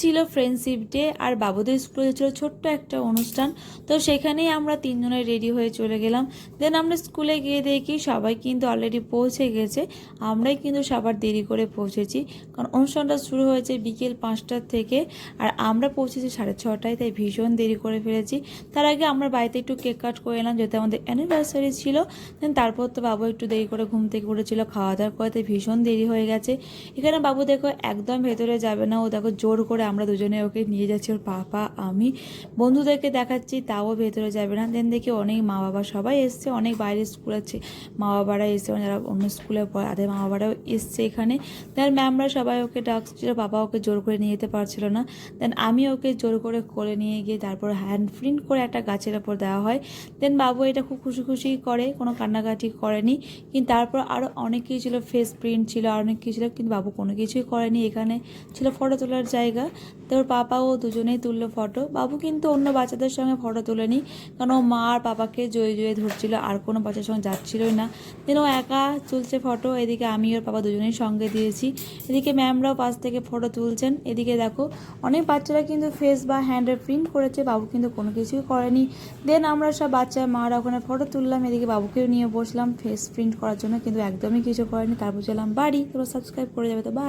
ছিল friendship day আর বাবুদের স্কুলে ছিল ছোট্ট একটা অনুষ্ঠান। তো সেখানেই আমরা তিনজনে রেডি হয়ে চলে গেলাম। দেন আমরা স্কুলে গিয়ে দেখি সবাই কিন্তু অলরেডি পৌঁছে গেছে। আমরাই কিন্তু সবার দেরি করে পৌঁছেছি, কারণ অনুষ্ঠানটা শুরু হয়েছে বিকেল 5টার থেকে আর আমরা পৌঁছেছি 6:30টায়, তাই ভীষণ দেরি করে ফেলেছি। তার আগে আমরা বাড়িতে একটু কেক কাট করে এলাম, যেহেতু আমাদের অ্যানিভার্সারি ছিল। দেন তারপর তো বাবু একটু দেরি করে ঘুম থেকে উঠেছিল, খাওয়া দাওয়া করতে ভীষণ দেরি হয়ে গেছে। এখানে বাবু দেখো একদম ভেতরে যাবে না, ও দেখো জোর করে আমরা দুজনে ওকে নিয়ে যাচ্ছি, ওর পাপা আমি বন্ধুদেরকে দেখাচ্ছি, তাও ভেতরে যাবে না। দেন দেখি অনেক মা বাবা সবাই এসছে, অনেক বাইরের স্কুল আছে মা বাবারা এসছে, যারা অন্য স্কুলে পড়ে তাদের মা বাবারাও এসছে এখানে। দেন ম্যামরা সবাই ওকে ডাকছিল, বাবা ওকে জোর করে নিয়ে যেতে পারছিল না। দেন আমি ওকে জোর করে কোলে নিয়ে গিয়ে তারপর হ্যান্ড প্রিন্ট করে একটা গাছের ওপর দেওয়া হয়। দেন বাবু এটা খুব খুশি খুশি করে, কোনো কান্নাকাটি করেনি। কিন্তু তারপর আরও অনেক কিছু ছিল, ফেস প্রিন্ট ছিল, আর অনেক কিছু ছিল, কিন্তু বাবু কোনো কিছুই করেনি। এখানে ছিল ফটো তোলার জায়গা, তো ওর পাপা ও দুজনেই তুললো ফটো। বাবু কিন্তু অন্য বাচ্চাদের সঙ্গে ফটো তোলেনি, কারণ ও মা আর পাপাকে জয়ে জয়ে ধরছিল, আর কোনো বাচ্চার সঙ্গে যাচ্ছিলই না। দেন ও একা তুলছে ফটো, এদিকে আমি ওর পাপা দুজনেই সঙ্গে দিয়েছি। এদিকে ম্যামরাও পাশ থেকে ফটো তুলছেন। এদিকে দেখো অনেক বাচ্চারা কিন্তু ফেস বা হ্যান্ডে প্রিন্ট করেছে, বাবু কিন্তু কোনো কিছুই করেনি। দেন আমরা সব বাচ্চা মারা ওখানে ফটো তুললাম, এদিকে বাবুকেও নিয়ে বসলাম ফেস প্রিন্ট করার জন্য, কিন্তু একদমই কিছু করেনি। তারপর চললাম বাড়ি। তোমরা সাবস্ক্রাইব করে যাবে তো, বাই।